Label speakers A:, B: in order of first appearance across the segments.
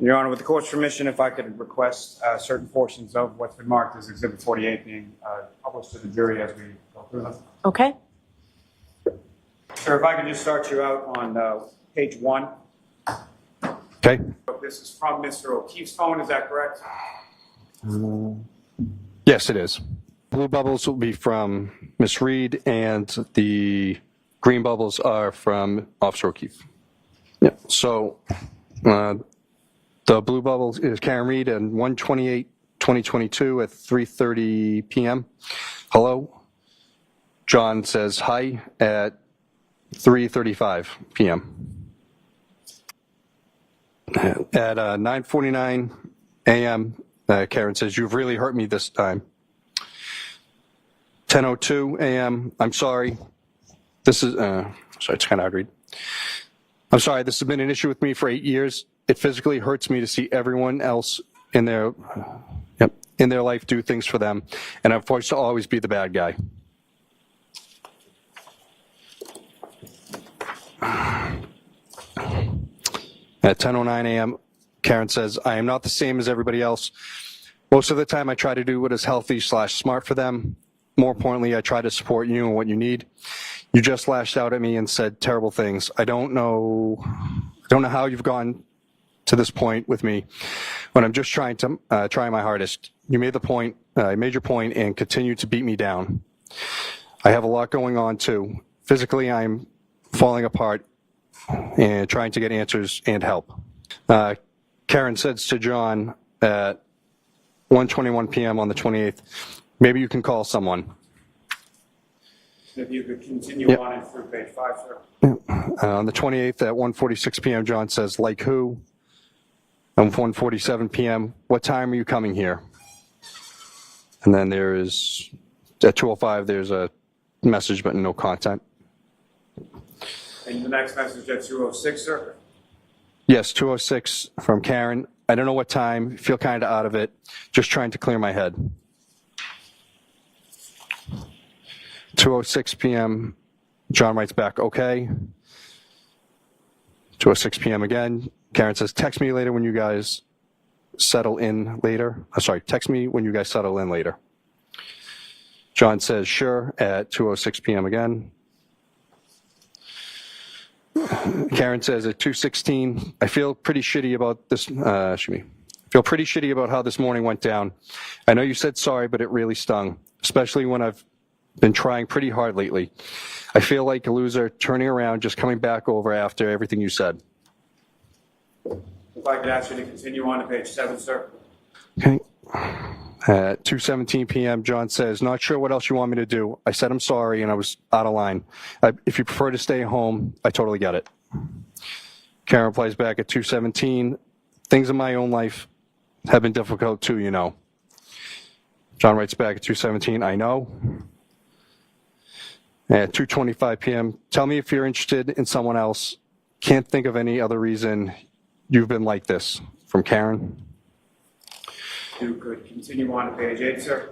A: Your Honor, with the court's permission, if I could request certain portions of what's been marked as Exhibit 48 being published to the jury as we go through them.
B: Okay.
A: Sir, if I could just start you out on page 1.
C: Okay.
A: This is from Mr. O'Keefe's phone, is that correct?
C: Yes, it is. Blue bubbles will be from Ms. Reed, and the green bubbles are from Officer O'Keefe. Yeah. So the blue bubbles is Karen Reed and 1/28/2022 at 3:30 p.m. Hello. John says hi at 3:35 p.m. At 9:49 a.m., Karen says, "You've really hurt me this time." 10:02 a.m., I'm sorry. This is, sorry, it's kind of hard to read. I'm sorry, this has been an issue with me for 8 years. It physically hurts me to see everyone else in their life do things for them, and I'm forced to always be the bad guy. At 10:09 a.m., Karen says, "I am not the same as everybody else. Most of the time I try to do what is healthy/smart for them. More importantly, I try to support you and what you need. You just lashed out at me and said terrible things. I don't know how you've gone to this point with me when I'm just trying my hardest. You made your point and continue to beat me down. I have a lot going on too. Physically, I'm falling apart and trying to get answers and help." Karen says to John at 1:21 p.m. on the 28th, "Maybe you can call someone."
A: If you could continue on and through page 5, sir.
C: On the 28th at 1:46 p.m., John says, "Like who?" At 1:47 p.m., "What time are you coming here?" And then there is, at 2:05, there's a message but no content.
A: And the next message at 2:06, sir?
C: Yes, 2:06 from Karen. "I don't know what time, feel kind of out of it, just trying to clear my head." 2:06 p.m., John writes back, "Okay." 2:06 p.m. again, Karen says, "Text me later when you guys settle in later." Text me when you guys settle in later. John says, "Sure," at 2:06 p.m. again. Karen says at 2:16, "I feel pretty shitty about this, feel pretty shitty about how this morning went down. I know you said sorry, but it really stung, especially when I've been trying pretty hard lately. I feel like a loser turning around, just coming back over after everything you said."
A: If I could ask you to continue on to page 7, sir.
C: Okay. At 2:17 p.m., John says, "Not sure what else you want me to do. I said I'm sorry and I was out of line. If you prefer to stay home, I totally get it." Karen replies back at 2:17, "Things in my own life have been difficult too, you know." John writes back at 2:17, "I know." At 2:25 p.m., "Tell me if you're interested in someone else. Can't think of any other reason you've been like this." From Karen.
A: You could continue on to page 8, sir.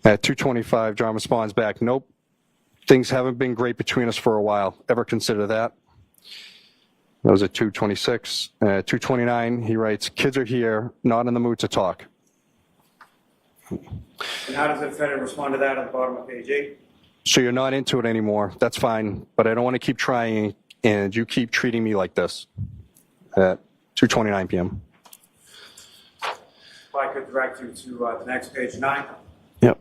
C: At 2:25, John responds back, "Nope. Things haven't been great between us for a while. Ever consider that?" That was at 2:26. At 2:29, he writes, "Kids are here, not in the mood to talk."
A: And how does the defendant respond to that at the bottom of page 8?
C: "So you're not into it anymore. That's fine, but I don't want to keep trying, and you keep treating me like this." At 2:29 p.m.
A: If I could direct you to the next page 9.
C: Yep.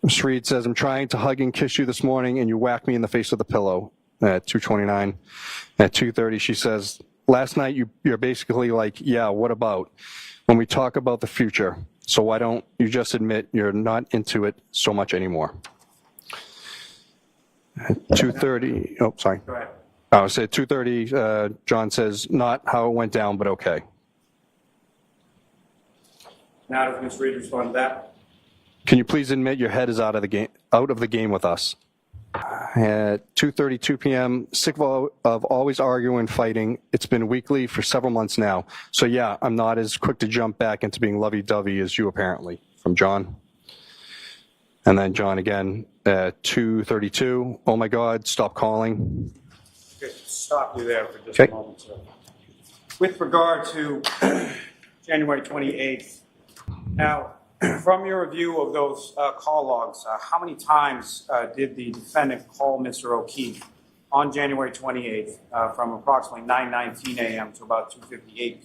C: Ms. Reed says, "I'm trying to hug and kiss you this morning, and you whack me in the face with a pillow." At 2:29. At 2:30, she says, "Last night you're basically like, yeah, what about? When we talk about the future. So why don't you just admit you're not into it so much anymore?" At 2:30, oh, sorry.
A: Go ahead.
C: I was at 2:30, John says, "Not how it went down, but okay."
A: Now does Ms. Reed respond to that?
C: "Can you please admit your head is out of the game with us?" At 2:32 p.m., "Sick of always arguing and fighting. It's been weekly for several months now. So yeah, I'm not as quick to jump back into being lovey-dovey as you apparently." From John. And then John again at 2:32, "Oh my God, stop calling."
A: Okay, stop you there for just a moment, sir. With regard to January 28th, now, from your review of those call logs, how many times did the defendant call Mr. O'Keefe on January 28th from approximately 9:19 a.m. to about 2:58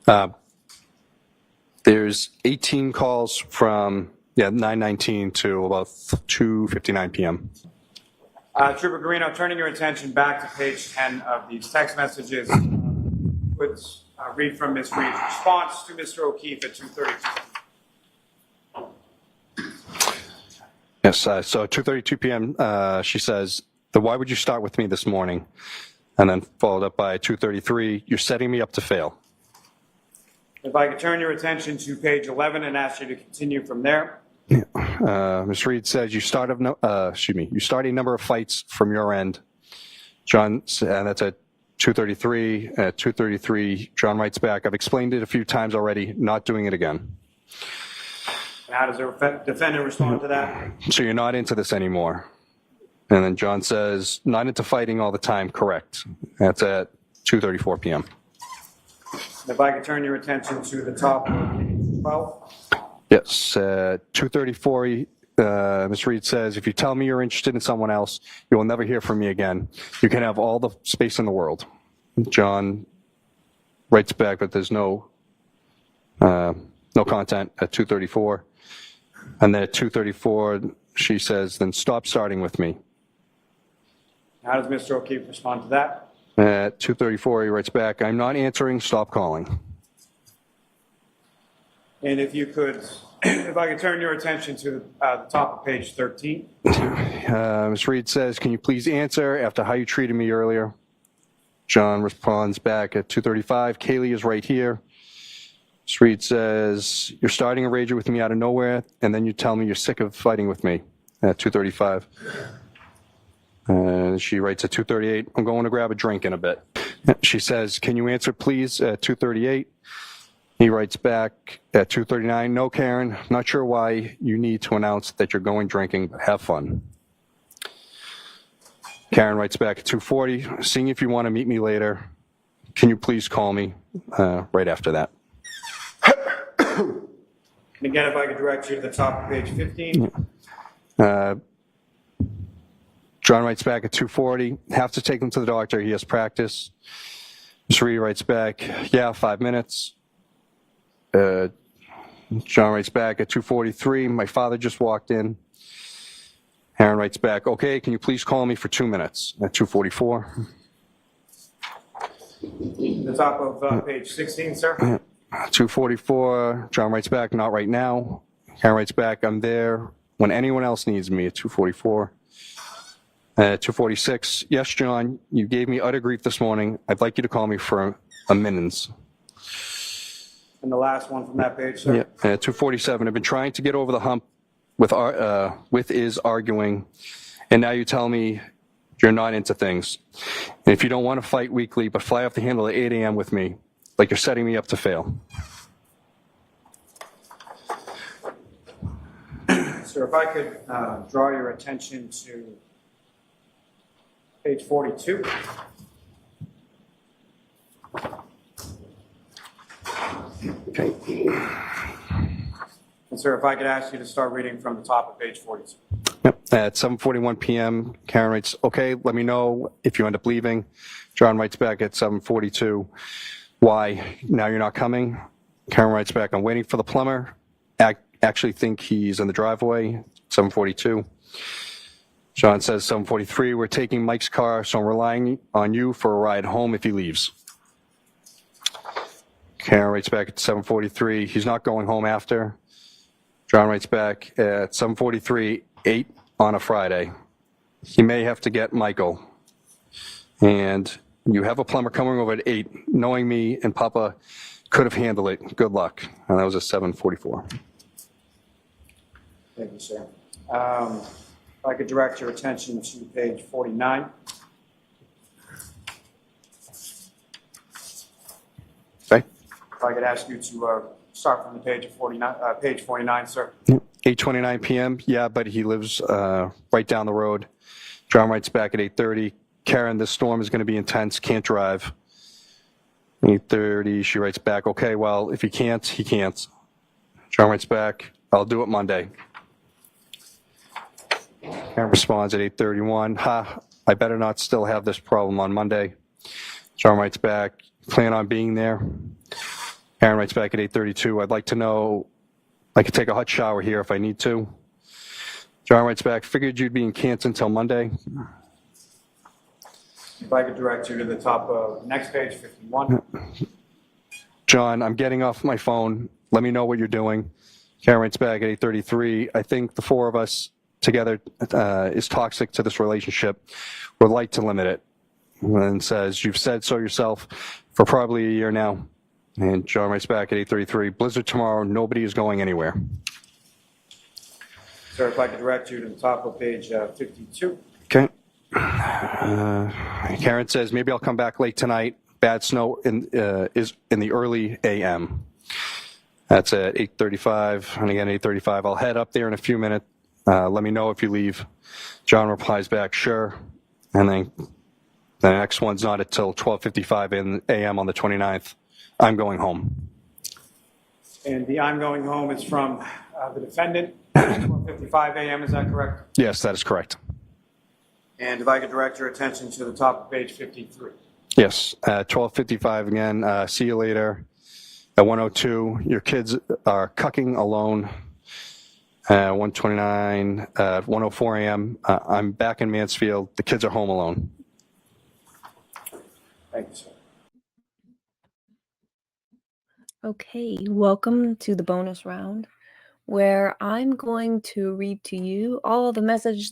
A: p.m.?
C: There's 18 calls from 9:19 to about 2:59 p.m.
A: Trooper Garino, turning your attention back to page 10 of these text messages, would read from Ms. Reed's response to Mr. O'Keefe at 2:32.
C: Yes, so 2:32 p.m. She says, "Why would you start with me this morning?" And then followed up by 2:33, "You're setting me up to fail."
A: If I could turn your attention to page 11 and ask you to continue from there.
C: Ms. Reed says, you start a number of fights from your end. John, and that's at 2:33. At 2:33, John writes back, "I've explained it a few times already, not doing it again."
A: And how does the defendant respond to that?
C: "So you're not into this anymore." And then John says, "Not into fighting all the time, correct." That's at 2:34 p.m.
A: If I could turn your attention to the top of page 12.
C: Yes, 2:34, Ms. Reed says, "If you tell me you're interested in someone else, you will never hear from me again. You can have all the space in the world." John writes back, but there's no content at 2:34. And then at 2:34, she says, "Then stop starting with me."
A: How does Mr. O'Keefe respond to that?
C: At 2:34, he writes back, "I'm not answering, stop calling."
A: And if you could, if I could turn your attention to the top of page 13.
C: Ms. Reed says, "Can you please answer after how you treated me earlier?" John responds back at 2:35, "Kaylee is right here." Ms. Reed says, "You're starting a rager with me out of nowhere, and then you tell me you're sick of fighting with me," at 2:35. She writes at 2:38, "I'm going to grab a drink in a bit." She says, "Can you answer, please?" at 2:38. He writes back at 2:39, "No, Karen, not sure why you need to announce that you're going drinking, but have fun." Karen writes back at 2:40, "Seeing if you want to meet me later. Can you please call me?" Right after that.
A: And again, if I could direct you to the top of page 15.
C: John writes back at 2:40, "Have to take him to the doctor. He has practice." Ms. Reed writes back, "Yeah, 5 minutes." John writes back at 2:43, "My father just walked in." Aaron writes back, "Okay, can you please call me for 2 minutes?" at 2:44.
A: The top of page 16, sir.
C: 2:44, John writes back, "Not right now." Aaron writes back, "I'm there when anyone else needs me," at 2:44. 2:46, "Yes, John, you gave me utter grief this morning. I'd like you to call me for a minutes."
A: And the last one from that page, sir.
C: Yeah. 2:47, "I've been trying to get over the hump with is arguing, and now you tell me you're not into things. And if you don't want to fight weekly, but fly off the handle at 8 a.m. with me, like you're setting me up to fail."
A: Sir, if I could draw your attention to page 42.
C: Okay.
A: And sir, if I could ask you to start reading from the top of page 42.
C: Yep. At 7:41 p.m., Karen writes, "Okay, let me know if you end up leaving." John writes back at 7:42, "Why? Now you're not coming?" Karen writes back, "I'm waiting for the plumber. Actually think he's in the driveway." 7:42. John says 7:43, "We're taking Mike's car, so I'm relying on you for a ride home if he leaves." Karen writes back at 7:43, "He's not going home after." John writes back at 7:43, 8 on a Friday. "He may have to get Michael. And you have a plumber coming over at 8. Knowing me and Papa could have handled it. Good luck." And that was at 7:44.
A: Thank you, sir. If I could direct your attention to page 49.
C: Okay.
A: If I could ask you to start from the page of 49, page 49, sir.
C: 8:29 p.m. Yeah, but he lives right down the road. John writes back at 8:30. "Karen, this storm is going to be intense. Can't drive." 8:30, she writes back, okay, well, if he can't, he can't. John writes back, I'll do it Monday. Karen responds at 8:31, I better not still have this problem on Monday. John writes back, plan on being there. Karen writes back at 8:32, I'd like to know, I could take a hot shower here if I need to. John writes back, figured you'd be in Canton until Monday.
A: If I could direct you to the top of next page, 51.
C: John, I'm getting off my phone. Let me know what you're doing. Karen writes back at 8:33, I think the four of us together is toxic to this relationship. Would like to limit it. And says, you've said so yourself for probably a year now. And John writes back at 8:33, blizzard tomorrow, nobody is going anywhere.
A: Sir, if I could direct you to the top of page 52.
C: Okay. Karen says, maybe I'll come back late tonight. Bad snow is in the early AM. That's at 8:35. And again, 8:35. I'll head up there in a few minutes. Let me know if you leave. John replies back, sure. And then the next one's not until 12:55 in AM on the 29th. I'm going home.
A: And the I'm going home is from the defendant, 12:55 a.m., is that correct?
C: Yes, that is correct.
A: And if I could direct your attention to the top of page 53.
C: Yes, 12:55 again. See you later. At 1:02, your kids are cucking alone. 1:29, 1:04 a.m. I'm back in Mansfield. The kids are home alone.
A: Thank you, sir.
B: Okay, welcome to the bonus round, where I'm going to read to you all the messages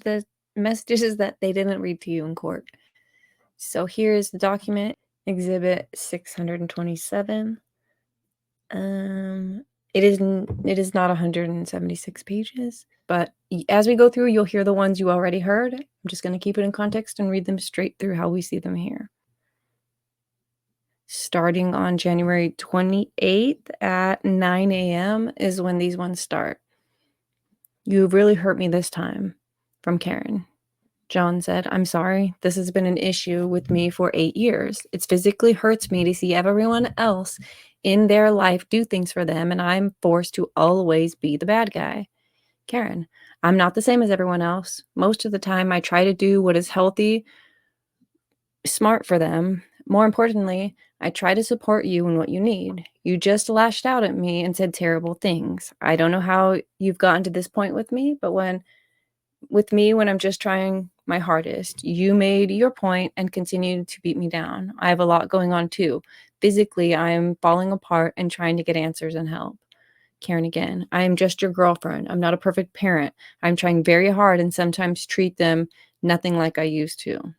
B: that they didn't read to you in court. So here's the document, Exhibit 627. It is not 176 pages, but as we go through, you'll hear the ones you already heard. I'm just going to keep it in context and read them straight through how we see them here. Starting on January 28th at 9 a.m. is when these ones start. You really hurt me this time. From Karen. John said, I'm sorry. This has been an issue with me for 8 years. It physically hurts me to see everyone else in their life do things for them, and I'm forced to always be the bad guy. Karen, I'm not the same as everyone else. Most of the time, I try to do what is healthy, smart for them. More importantly, I try to support you in what you need. You just lashed out at me and said terrible things. I don't know how you've gotten to this point with me, but when I'm just trying my hardest, you made your point and continued to beat me down. I have a lot going on too. Physically, I'm falling apart and trying to get answers and help. Karen again, I am just your girlfriend. I'm not a perfect parent. I'm trying very hard and sometimes treat them nothing like I used to.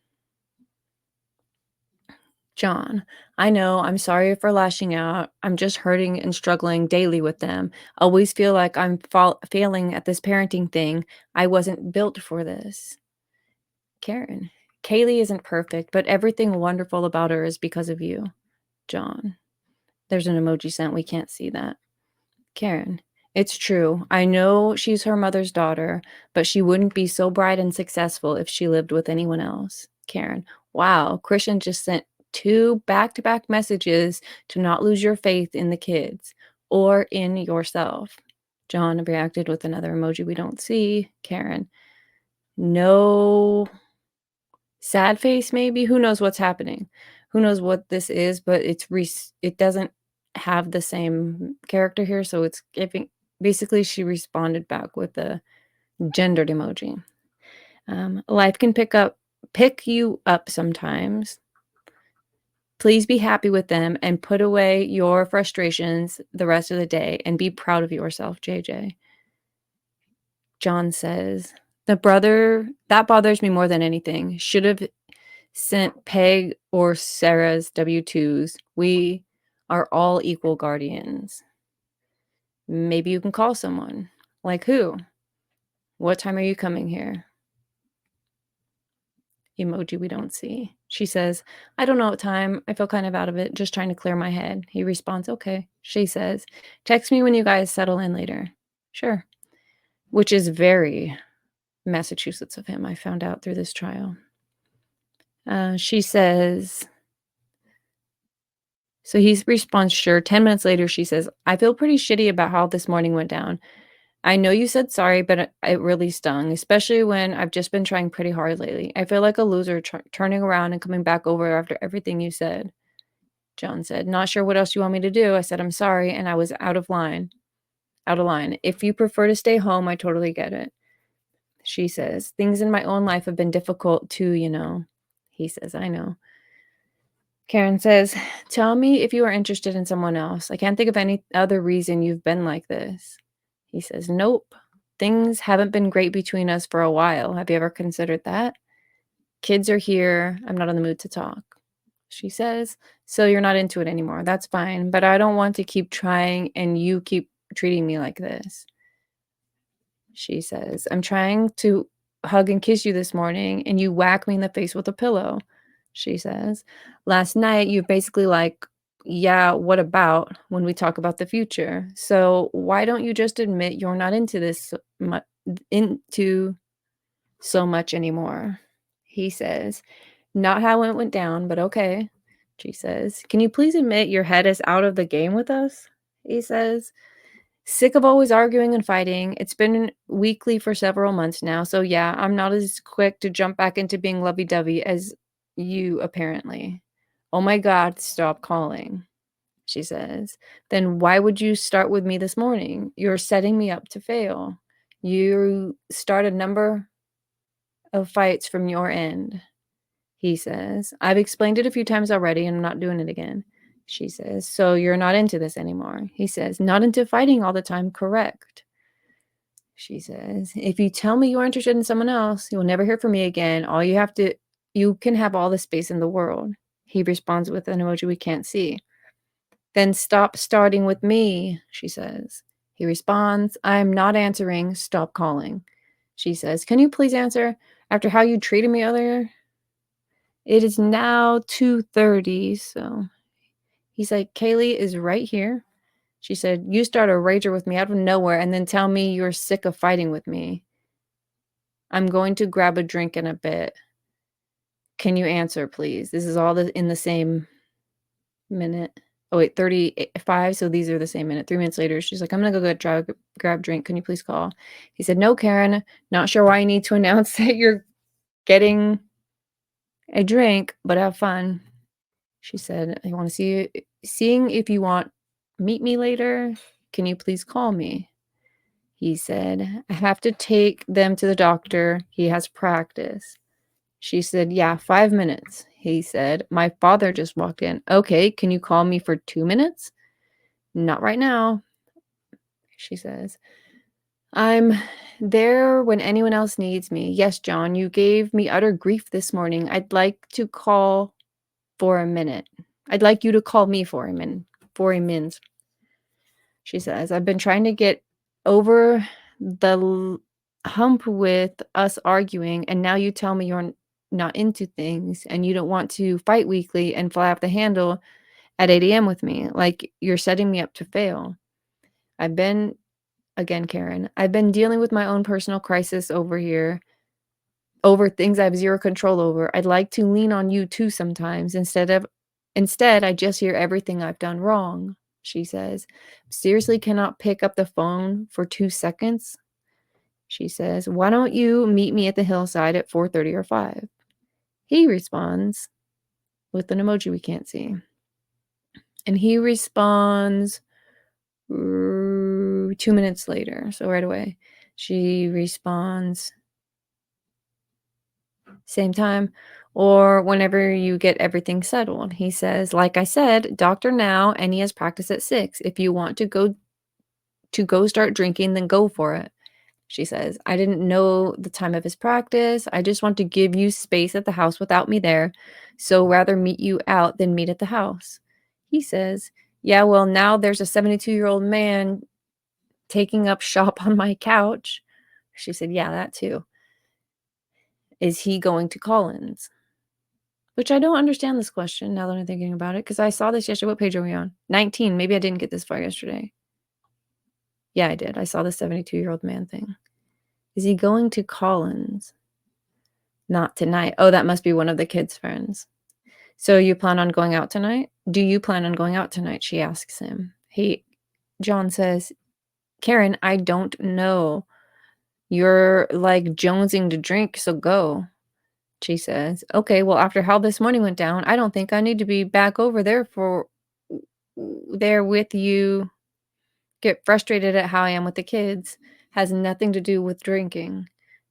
B: John, I know, I'm sorry for lashing out. I'm just hurting and struggling daily with them. Always feel like I'm failing at this parenting thing. I wasn't built for this. Karen, Kaylee isn't perfect, but everything wonderful about her is because of you. John, there's an emoji sent. We can't see that. Karen, it's true. I know she's her mother's daughter, but she wouldn't be so bright and successful if she lived with anyone else. Karen, wow, Christian just sent 2 back-to-back messages to not lose your faith in the kids or in yourself. John reacted with another emoji we don't see. Karen, no sad face maybe? Who knows what's happening? Who knows what this is, but it doesn't have the same character here, so it's giving. Basically, she responded back with a gendered emoji. Life can pick you up sometimes. Please be happy with them and put away your frustrations the rest of the day and be proud of yourself, JJ. John says, that bothers me more than anything. Should have sent Peg or Sarah's W-2s. We are all equal guardians. Maybe you can call someone. Like who? What time are you coming here? Emoji we don't see. She says, I don't know what time. I feel kind of out of it. Just trying to clear my head. He responds, okay. She says, text me when you guys settle in later. Sure. Which is very Massachusetts of him. I found out through this trial. She says, So he responds, sure. 10 minutes later, she says, I feel pretty shitty about how this morning went down. I know you said sorry, but it really stung, especially when I've just been trying pretty hard lately. I feel like a loser turning around and coming back over after everything you said. John said, not sure what else you want me to do. I said, I'm sorry, and I was out of line. If you prefer to stay home, I totally get it. She says, things in my own life have been difficult too, you know. He says, I know. Karen says, tell me if you are interested in someone else. I can't think of any other reason you've been like this. He says, nope. Things haven't been great between us for a while. Have you ever considered that? Kids are here. I'm not in the mood to talk. She says, so you're not into it anymore. That's fine. But I don't want to keep trying and you keep treating me like this. She says, I'm trying to hug and kiss you this morning and you whack me in the face with a pillow. She says, last night you basically like, yeah, what about when we talk about the future? So why don't you just admit you're not into this into so much anymore? He says, not how it went down, but okay. She says, can you please admit your head is out of the game with us? He says, sick of always arguing and fighting. It's been weekly for several months now. So yeah, I'm not as quick to jump back into being lovey-dovey as you apparently. Oh my God, stop calling. She says, then why would you start with me this morning? You're setting me up to fail. You start a number of fights from your end. He says, I've explained it a few times already and I'm not doing it again. She says, so you're not into this anymore. He says, not into fighting all the time, correct. She says, if you tell me you're interested in someone else, you'll never hear from me again. You can have all the space in the world. He responds with an emoji we can't see. Then stop starting with me, she says. He responds, I'm not answering. Stop calling. She says, can you please answer after how you treated me earlier? It is now 2:30, so he's like, Kaylee is right here. She said, you start a rager with me out of nowhere and then tell me you're sick of fighting with me. I'm going to grab a drink in a bit. Can you answer, please? This is all in the same minute. Oh, wait, 35. So these are the same minute. 3 minutes later, she's like, I'm going to go grab drink. Can you please call? He said, no, Karen. Not sure why I need to announce that you're getting a drink, but have fun. She said, I want to see you. Seeing if you want meet me later. Can you please call me? He said, I have to take them to the doctor. He has practice. She said, yeah, 5 minutes. He said, my father just walked in. Okay, can you call me for 2 minutes? Not right now. She says, I'm there when anyone else needs me. Yes, John, you gave me utter grief this morning. I'd like to call for a minute. I'd like you to call me for a minute. For a minute. She says, I've been trying to get over the hump with us arguing, and now you tell me you're not into things and you don't want to fight weekly and fly off the handle at 8 a.m. with me. Like you're setting me up to fail. Again, Karen, I've been dealing with my own personal crisis over here, over things I have zero control over. I'd like to lean on you too sometimes. Instead, I just hear everything I've done wrong. She says, seriously cannot pick up the phone for 2 seconds? She says, why don't you meet me at the hillside at 4:30 or 5? He responds with an emoji we can't see. And he responds 2 minutes later, so right away. She responds, same time, or whenever you get everything settled. He says, like I said, doctor now, and he has practice at 6. If you want to go start drinking, then go for it. She says, I didn't know the time of his practice. I just want to give you space at the house without me there. So rather meet you out than meet at the house. He says, yeah, well, now there's a 72-year-old man taking up shop on my couch. She said, yeah, that too. Is he going to Collins? Which I don't understand this question now that I'm thinking about it, because I saw this yesterday. What page are we on? 19. Maybe I didn't get this far yesterday. Yeah, I did. I saw the 72-year-old man thing. Is he going to Collins? Not tonight. Oh, that must be one of the kids' friends. So you plan on going out tonight? Do you plan on going out tonight? She asks him. John says, Karen, I don't know. You're like jonesing to drink, so go. She says, okay, well, after how this morning went down, I don't think I need to be back over there with you. Get frustrated at how I am with the kids. Has nothing to do with drinking.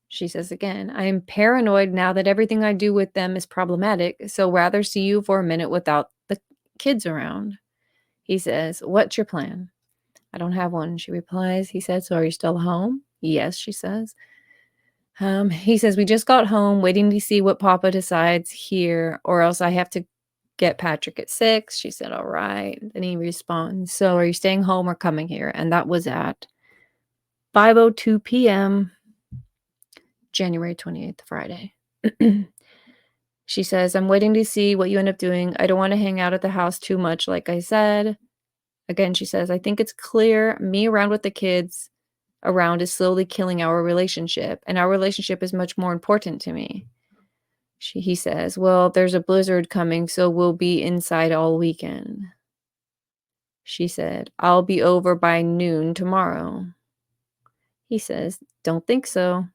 B: She says again, I am paranoid now that everything I do with them is problematic, so rather see you for a minute without the kids around. He says, what's your plan? I don't have one, she replies. He says, so are you still home? Yes, she says. He says, we just got home, waiting to see what Papa decides here, or else I have to get Patrick at 6. She said, all right. Then he responds, so are you staying home or coming here? And that was at 5:02 p.m., January 28th, Friday. She says, I'm waiting to see what you end up doing. I don't want to hang out at the house too much, like I said. Again, she says, I think it's clear me around with the kids around is slowly killing our relationship, and our relationship is much more important to me. He says, well, there's a blizzard coming, so we'll be inside all weekend. She said, I'll be over by noon tomorrow. He says, don't think so.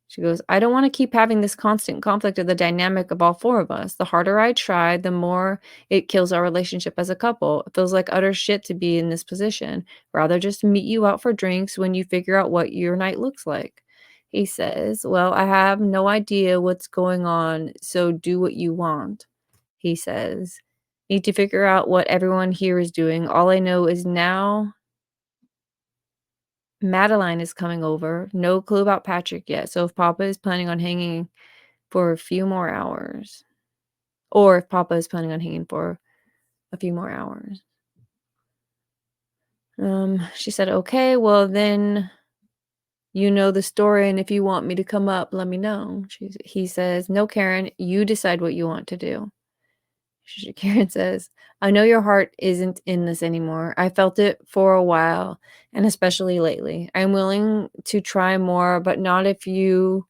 B: She goes, I don't want to keep having this constant conflict of the dynamic of all 4 of us. The harder I try, the more it kills our relationship as a couple. It feels like utter shit to be in this position. Rather just meet you out for drinks when you figure out what your night looks like. He says, well, I have no idea what's going on, so do what you want. He says, need to figure out what everyone here is doing. All I know is now Madeline is coming over. No clue about Patrick yet. So if Papa is planning on hanging for a few more hours, or if Papa is planning on hanging for a few more hours. She said, okay, well then you know the story, and if you want me to come up, let me know. He says, no, Karen, you decide what you want to do. Karen says, I know your heart isn't in this anymore. I felt it for a while, and especially lately. I'm willing to try more, but not if you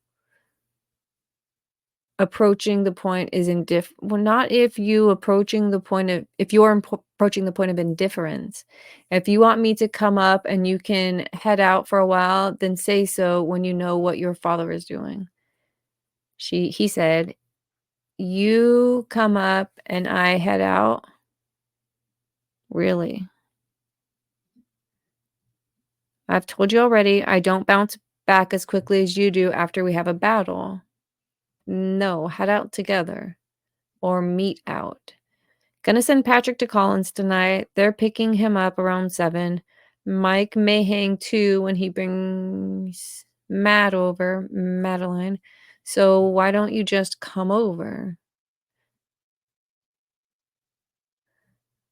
B: approaching the point is not if you approaching the point of if you're approaching the point of indifference. If you want me to come up and you can head out for a while, then say so when you know what your father is doing. He said, you come up and I head out. Really? I've told you already, I don't bounce back as quickly as you do after we have a battle. No, head out together. Or meet out. Gonna send Patrick to Collins tonight. They're picking him up around 7. Mike may hang too when he brings Madeline. So why don't you just come over?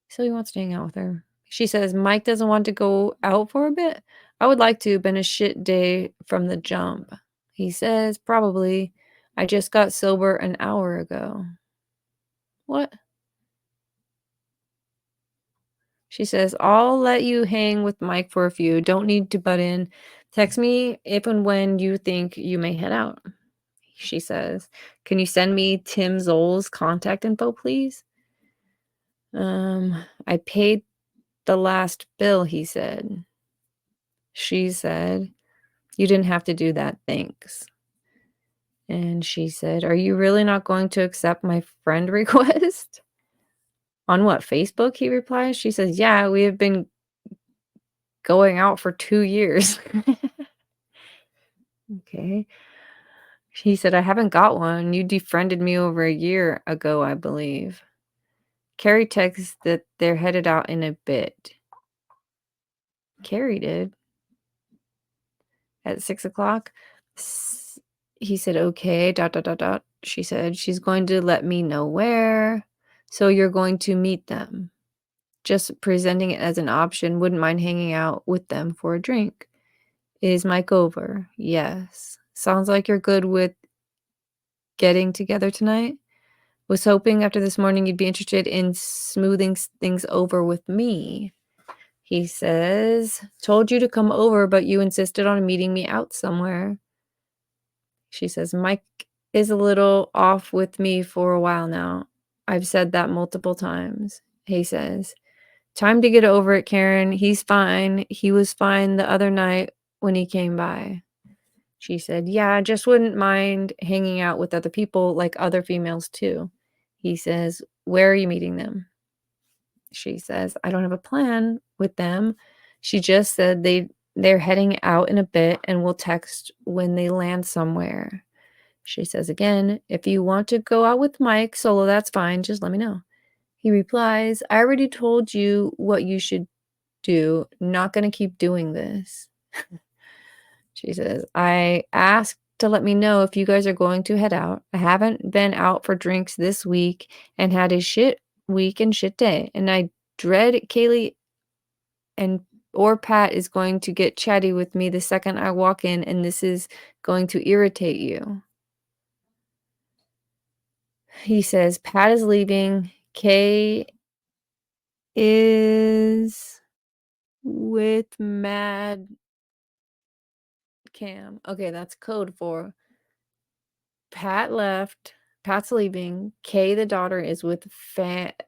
B: So he wants to hang out with her. She says, Mike doesn't want to go out for a bit. I would like to, been a shit day from the jump. He says, probably. I just got sober an hour ago. What? She says, I'll let you hang with Mike for a few. Don't need to butt in. Text me if and when you think you may head out. She says, can you send me Tim Zoll's contact info, please? I paid the last bill, he said. She said, you didn't have to do that, thanks. And she said, are you really not going to accept my friend request? On what, Facebook? He replies. She says, yeah, we have been going out for 2 years. Okay. He said, I haven't got one. You defriended me over a year ago, I believe. Carrie texts that they're headed out in a bit. Carrie did. At 6 o'clock. He said, okay, ... She said, she's going to let me know where. So you're going to meet them. Just presenting it as an option. Wouldn't mind hanging out with them for a drink. Is Mike over? Yes. Sounds like you're good with getting together tonight. Was hoping after this morning you'd be interested in smoothing things over with me. He says, told you to come over, but you insisted on meeting me out somewhere. She says, Mike is a little off with me for a while now. I've said that multiple times. He says, time to get over it, Karen. He's fine. He was fine the other night when he came by. She said, yeah, I just wouldn't mind hanging out with other people like other females too. He says, where are you meeting them? She says, I don't have a plan with them. She just said they're heading out in a bit and will text when they land somewhere. She says again, if you want to go out with Mike solo, that's fine. Just let me know. He replies, I already told you what you should do. Not going to keep doing this. She says, I asked to let me know if you guys are going to head out. I haven't been out for drinks this week and had a shit week and shit day. And I dread Kaylee and or Pat is going to get chatty with me the second I walk in, and this is going to irritate you. He says, Pat is leaving. Kay is with Mad Cam. Okay, that's code for Pat left. Pat's leaving. Kay, the daughter, is with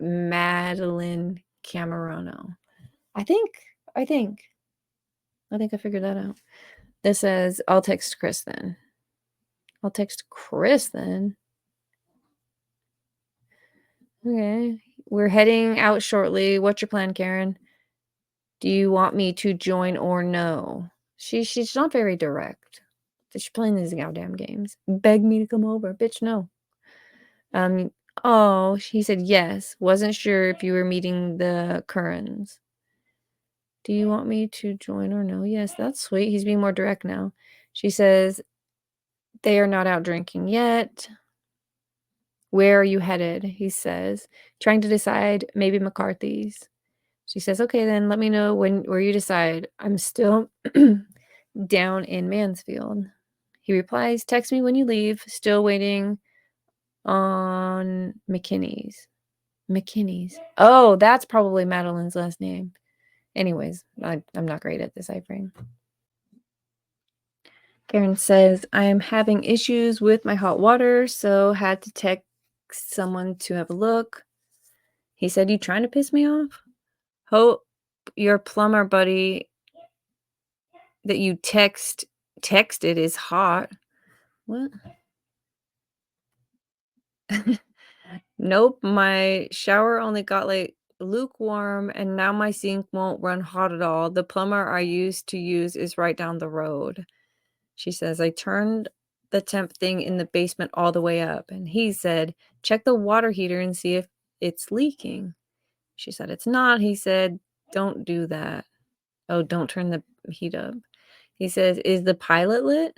B: Madeline Camerano. I think I figured that out. This says, I'll text Chris then. Okay. We're heading out shortly. What's your plan, Karen? Do you want me to join or no? She's not very direct. She's playing these goddamn games. Beg me to come over. Bitch, no. Oh, he said yes. Wasn't sure if you were meeting the Currans. Do you want me to join or no? Yes, that's sweet. He's being more direct now. She says, they are not out drinking yet. Where are you headed? He says, trying to decide, maybe McCarthy's. She says, okay, then let me know where you decide. I'm still down in Mansfield. He replies, text me when you leave. Still waiting on McKinney's. Oh, that's probably Madeline's last name. Anyways, I'm not great at deciphering. Karen says, I am having issues with my hot water, so had to text someone to have a look. He said, you trying to piss me off? Hope your plumber buddy that you texted is hot. What? Nope, my shower only got like lukewarm and now my sink won't run hot at all. The plumber I used to use is right down the road. She says, I turned the temp thing in the basement all the way up. And he said, check the water heater and see if it's leaking. She said, it's not. He said, don't do that. Oh, don't turn the heat up. He says, is the pilot lit?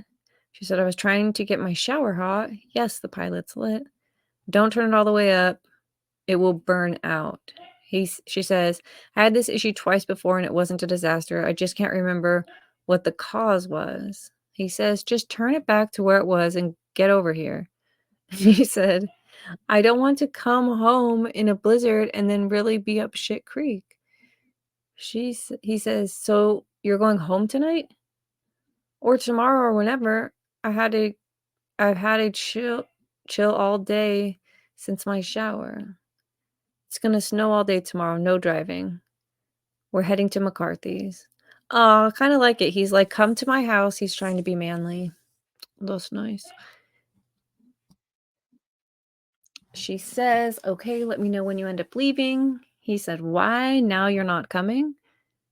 B: She said, I was trying to get my shower hot. Yes, the pilot's lit. Don't turn it all the way up. It will burn out. She says, I had this issue twice before and it wasn't a disaster. I just can't remember what the cause was. He says, just turn it back to where it was and get over here. She said, I don't want to come home in a blizzard and then really be up shit creek. He says, so you're going home tonight? Or tomorrow or whenever. I've had a chill all day since my shower. It's going to snow all day tomorrow. No driving. We're heading to McCarthy's. Oh, kind of like it. He's like, come to my house. He's trying to be manly. That's nice. She says, okay, let me know when you end up leaving. He said, why? Now you're not coming?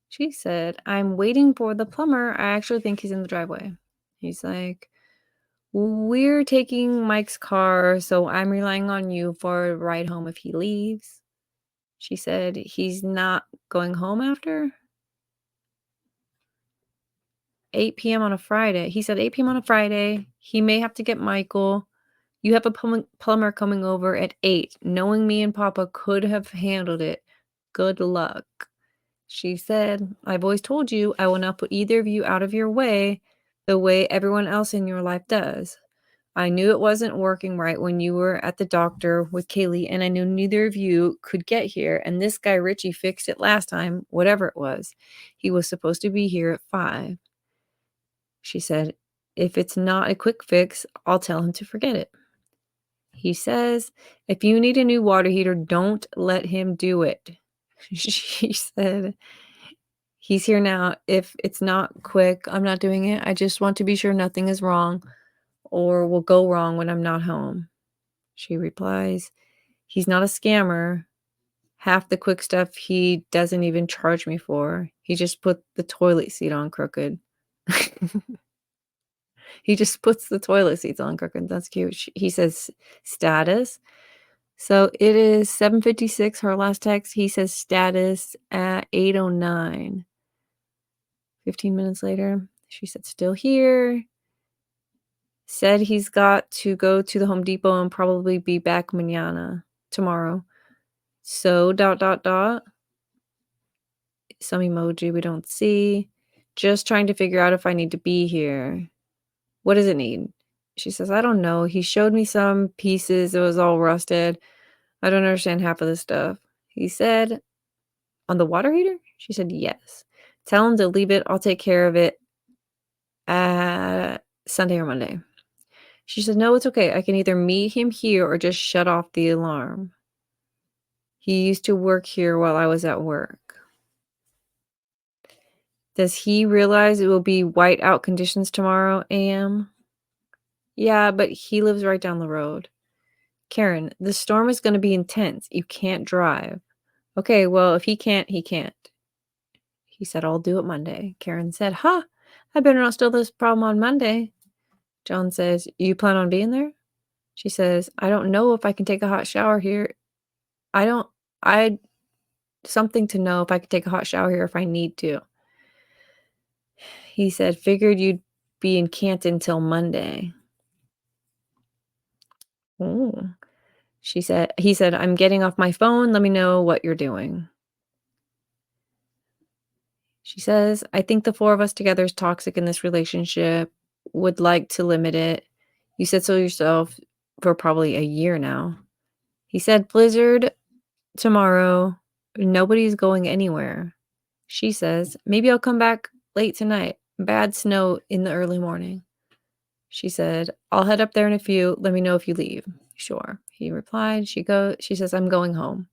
B: She said, I'm waiting for the plumber. I actually think he's in the driveway. He's like, we're taking Mike's car, so I'm relying on you for a ride home if he leaves. She said, he's not going home after 8 p.m. on a Friday. He said 8 p.m. on a Friday. He may have to get Michael. You have a plumber coming over at 8. Knowing me and Papa could have handled it. Good luck. She said, I've always told you I will not put either of you out of your way the way everyone else in your life does. I knew it wasn't working right when you were at the doctor with Kaylee, and I knew neither of you could get here, and this guy Richie fixed it last time, whatever it was. He was supposed to be here at 5. She said, if it's not a quick fix, I'll tell him to forget it. He says, if you need a new water heater, don't let him do it. She said, he's here now. If it's not quick, I'm not doing it. I just want to be sure nothing is wrong or will go wrong when I'm not home. She replies, he's not a scammer. Half the quick stuff he doesn't even charge me for. He just put the toilet seat on crooked. He just puts the toilet seats on crooked. That's cute. He says status. So it is 7:56, her last text. He says status at 8:09. 15 minutes later, she said still here. Said he's got to go to the Home Depot and probably be back tomorrow. So ... Some emoji we don't see. Just trying to figure out if I need to be here. What does it need? She says, I don't know. He showed me some pieces. It was all rusted. I don't understand half of this stuff. He said, on the water heater? She said, yes. Tell him to leave it. I'll take care of it Sunday or Monday. She said, no, it's okay. I can either meet him here or just shut off the alarm. He used to work here while I was at work. Does he realize it will be whiteout conditions tomorrow a.m.? Yeah, but he lives right down the road. Karen, the storm is going to be intense. You can't drive. Okay, well, if he can't, he can't. He said, I'll do it Monday. Karen said, I better not steal this problem on Monday. John says, you plan on being there? She says, I don't know if I can take a hot shower here. Something to know if I could take a hot shower here if I need to. He said, figured you'd be in Canton till Monday. Oh. He said, I'm getting off my phone. Let me know what you're doing. She says, I think the four of us together is toxic in this relationship. Would like to limit it. You said so yourself for probably a year now. He said, blizzard tomorrow. Nobody's going anywhere. She says, maybe I'll come back late tonight. Bad snow in the early morning. She said, I'll head up there in a few. Let me know if you leave. Sure. He replied. She says, I'm going home.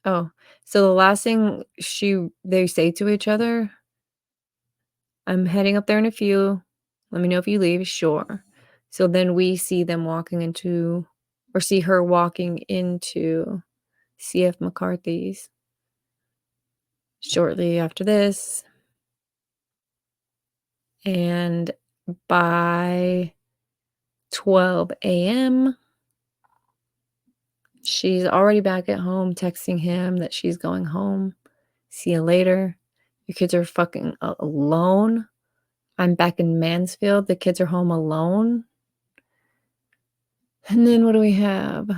B: Oh, so the last thing they say to each other, I'm heading up there in a few. Let me know if you leave. Sure. So then we see them see her walking into C.F. McCarthy's shortly after this. And by 12 a.m., she's already back at home texting him that she's going home. See you later. Your kids are fucking alone. I'm back in Mansfield. The kids are home alone. And then what do we have?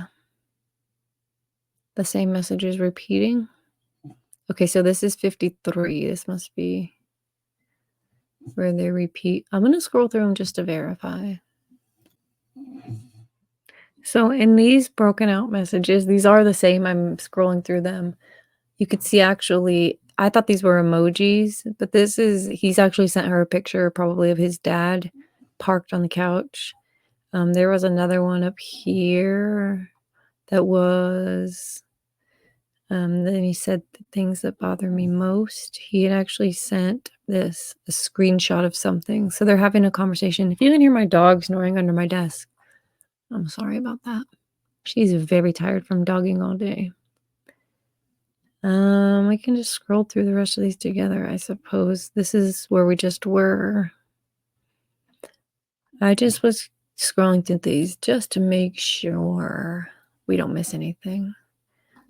B: The same message is repeating. Okay, so this is 53. This must be where they repeat. I'm going to scroll through them just to verify. So in these broken out messages, these are the same. I'm scrolling through them. You could see actually, I thought these were emojis, but he's actually sent her a picture probably of his dad parked on the couch. There was another one up here that was, then he said the things that bother me most. He had actually sent a screenshot of something. So they're having a conversation. If you can hear my dog snoring under my desk, I'm sorry about that. She's very tired from dogging all day. We can just scroll through the rest of these together, I suppose. This is where we just were. I just was scrolling through these just to make sure we don't miss anything.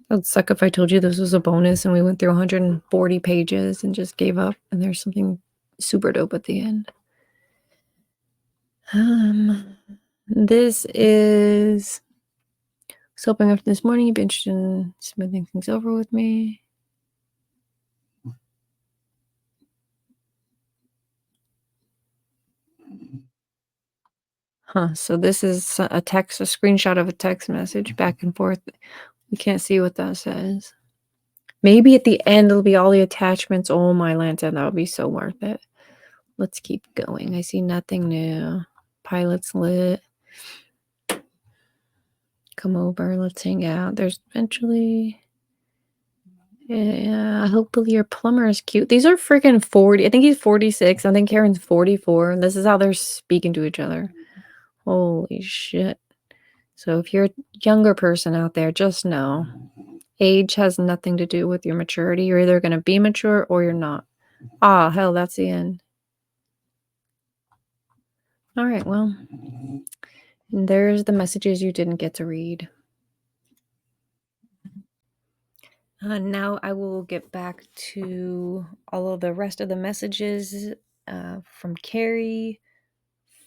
B: It would suck if I told you this was a bonus and we went through 140 pages and just gave up and there's something super dope at the end. This is hoping after this morning you'd be interested in smoothing things over with me. So this is a screenshot of a text message back and forth. We can't see what that says. Maybe at the end it'll be all the attachments. Oh my lantern, that would be so worth it. Let's keep going. I see nothing new. Pilot's lit. come over. Let's hang out. There's eventually. Yeah, hopefully your plumber is cute. These are freaking 40. I think he's 46. I think Karen's 44. This is how they're speaking to each other. Holy shit. So if you're a younger person out there, just know age has nothing to do with your maturity. You're either going to be mature or you're not. Ah, hell, that's the end. All right, well, and there's the messages you didn't get to read. Now I will get back to all of the rest of the messages from Carrie,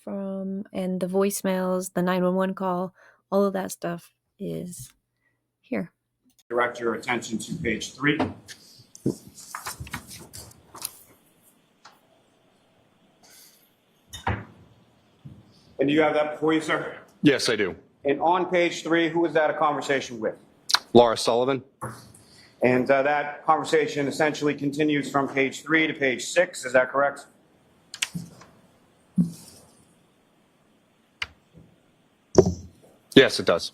B: and the voicemails, the 911 call, all of that stuff is here.
A: Direct your attention to page 3. And do you have that before you, sir?
C: Yes, I do.
A: And on page 3, who was that a conversation with?
C: Laura Sullivan?
A: And that conversation essentially continues from page 3 to page 6. Is that correct?
C: Yes, it does.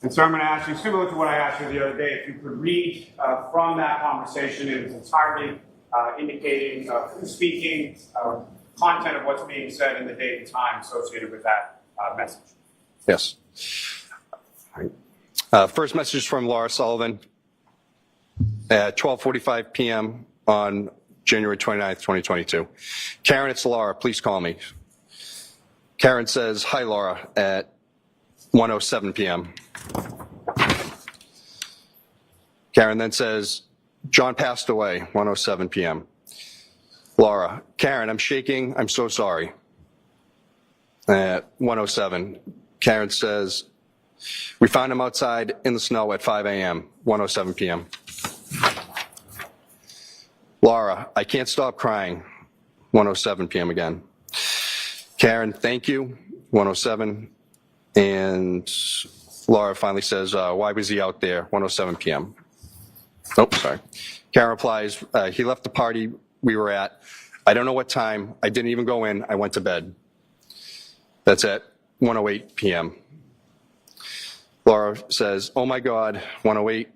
A: And so I'm going to ask you, similar to what I asked you the other day, if you could read from that conversation in its entirety, indicating who's speaking, content of what's being said, and the date and time associated with that message.
C: Yes. First message from Laura Sullivan at 12:45 p.m. on January 29th, 2022. Karen, it's Laura. Please call me. Karen says, hi, Laura, at 1:07 p.m. Karen then says, John passed away, 1:07 p.m. Laura, Karen, I'm shaking. I'm so sorry. At 1:07, Karen says, we found him outside in the snow at 5 a.m., 1:07 p.m. Laura, I can't stop crying, 1:07 p.m. again. Karen, thank you, 1:07. And Laura finally says, why was he out there, 1:07 p.m. Oh, sorry. Karen replies, he left the party we were at. I don't know what time. I didn't even go in. I went to bed. That's at 1:08 p.m. Laura says, oh my God, 1:08.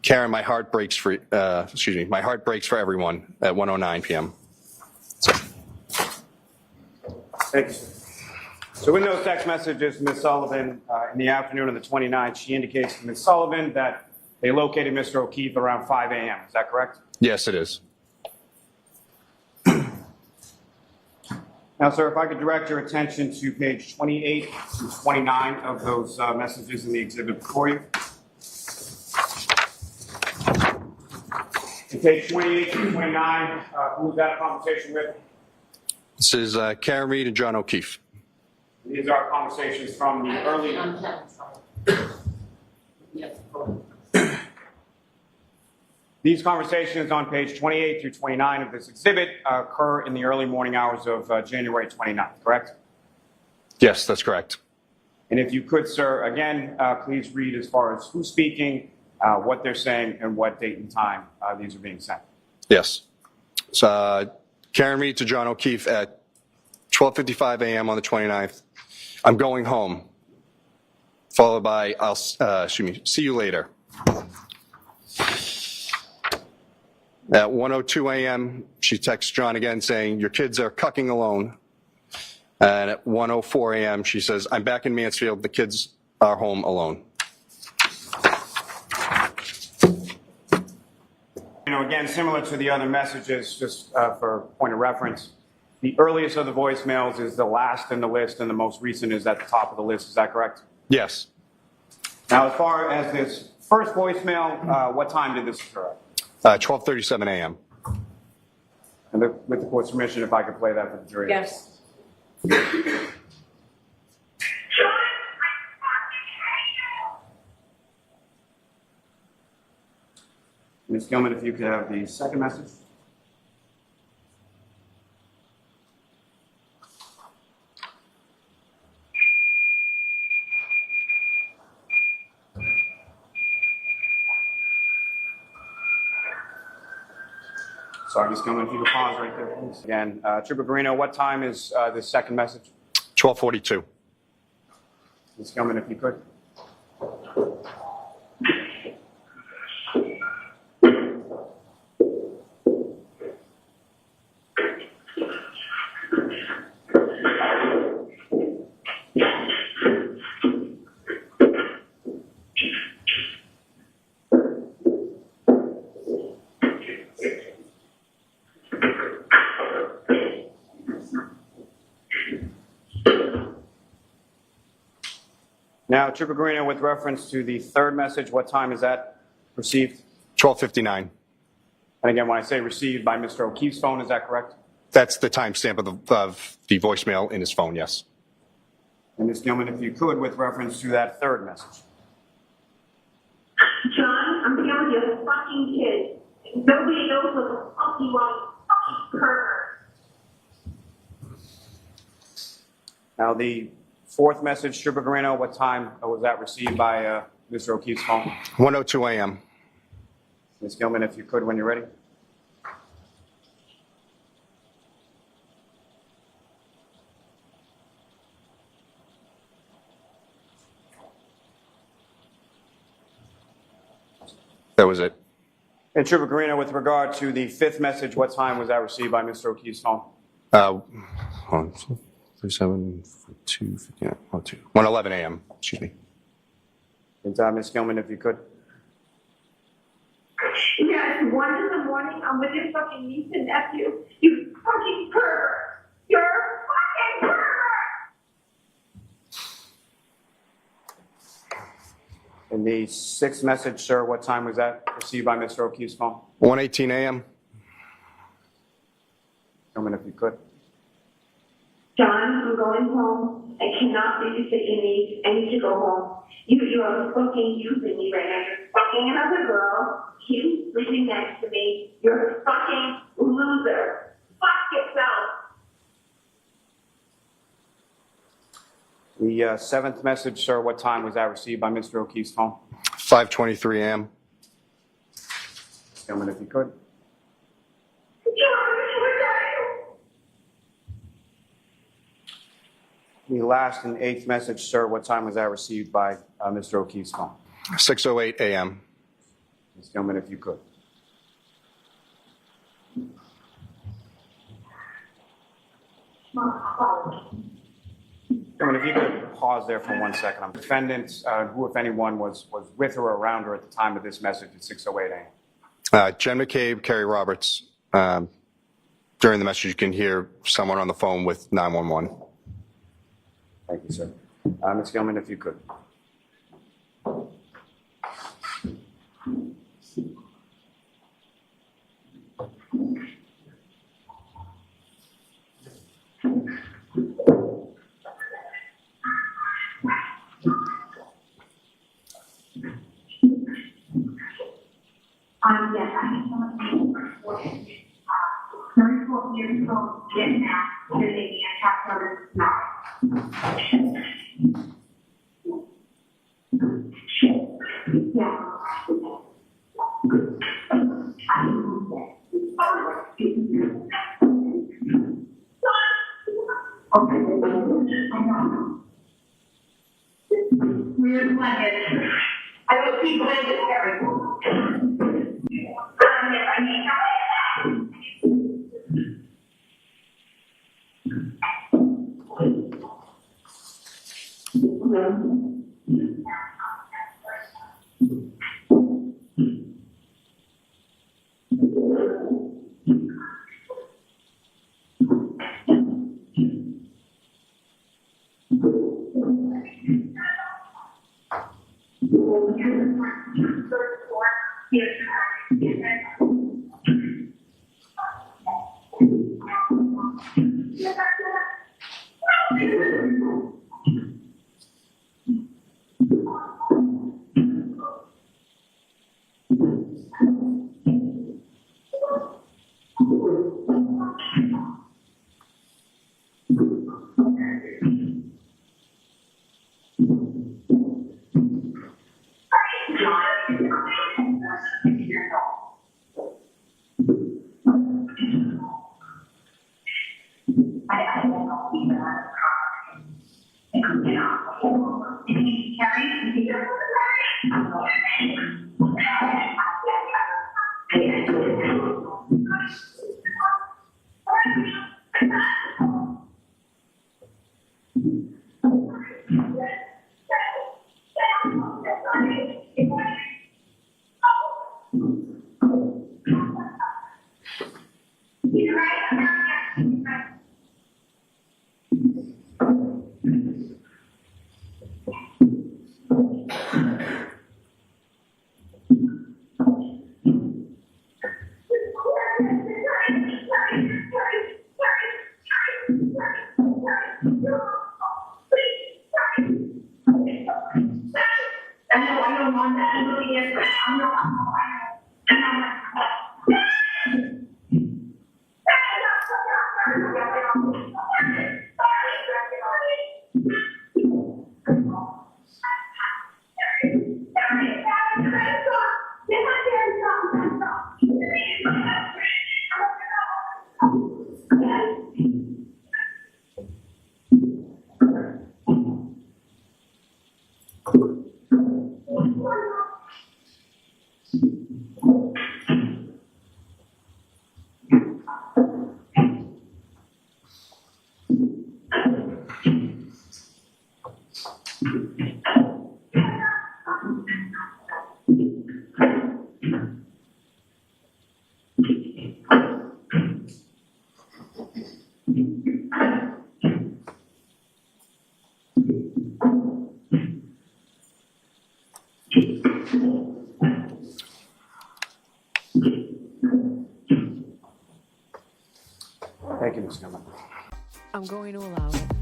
C: Karen, my heart breaks for, my heart breaks for everyone at 1:09 p.m.
A: Thanks. So in those text messages, Ms. Sullivan, in the afternoon of the 29th, she indicates to Ms. Sullivan that they located Mr. O'Keefe around 5 a.m. Is that correct?
C: Yes, it is.
A: Now, sir, if I could direct your attention to page 28 to 29 of those messages in the exhibit before you. In page 28 to 29, who was that a conversation with?
C: This is Karen Reed and John O'Keefe.
A: These are conversations from the early... These conversations on page 28 through 29 of this exhibit occur in the early morning hours of January 29th, correct?
C: Yes, that's correct.
A: And if you could, sir, again, please read as far as who's speaking, what they're saying, and what date and time these are being sent.
C: Yes. So, Karen Reed to John O'Keefe at 12:55 a.m. on the 29th. I'm going home. Followed by, see you later. At 1:02 a.m., she texts John again saying, your kids are cucking alone. And at 1:04 a.m., she says, I'm back in Mansfield. The kids are home alone.
A: You know, again, similar to the other messages, just for point of reference, the earliest of the voicemails is the last in the list, and the most recent is at the top of the list. Is that correct?
C: Yes.
A: Now, as far as this first voicemail, what time did this occur?
C: 12:37 a.m.
A: And with the court's permission, if I could play that for the jury.
D: Yes.
A: Ms. Gilman, if you could have the second message. Sorry, Ms. Gilman, if you could pause right there, please. Again, Trooper Garino, what time is this second message?
C: 12:42.
A: Ms. Gilman, if you could. Now, Trooper Guarino, with reference to the third message, what time is that received?
C: 12:59.
A: And again, when I say received by Mr. O'Keefe's phone, is that correct?
C: That's the timestamp of the voicemail in his phone, yes.
A: And Ms. Gilman, if you could, with reference to that third message.
D: John, I'm dealing with your fucking kid. Nobody knows what the fuck you want, fucking pervert.
A: Now, the fourth message, Trooper Guarino, what time was that received by Mr. O'Keefe's phone?
C: 1:02 a.m.
A: Ms. Gilman, if you could, when you're ready.
C: That was it.
A: And Trooper Guarino, with regard to the fifth message, what time was that received by Mr. O'Keefe's phone?
C: 37, 2, 1:11 a.m. Excuse me.
A: And Ms. Gilman, if you could.
D: Yeah, it's 1 in the morning. I'm with your fucking niece and nephew. You fucking pervert. You're a fucking pervert.
A: And the sixth message, sir, what time was that received by Mr. O'Keefe's phone?
C: 1:18 a.m.
A: Gilman, if you could.
D: John, I'm going home. I cannot babysit your niece. I need to go home. You are fucking using me right now. You're fucking another girl. She's sleeping next to me. You're a fucking loser. Fuck yourself.
A: The seventh message, sir, what time was that received by Mr. O'Keefe's phone?
C: 5:23 a.m.
A: Gilman, if you could.
D: John, we're dying.
A: The last and eighth message, sir, what time was that received by Mr. O'Keefe's phone?
C: 6:08 a.m.
A: Ms. Gilman, if you could. Gilman, if you could pause there for 1 second. Defendant, who, if anyone, was with her or around her at the time of this message at 6:08 a.m.
C: Jen McCabe, Kerry Roberts. During the message, you can hear someone on the phone with 911.
A: Thank you, sir. Ms. Gilman, if you could.
D: Yes, I think someone saying 34 years old, getting out, living in a capitalist life. Weird planet. I don't keep playing this terrible.
A: Thank you, Ms. Newman.
B: I'm going to allow it.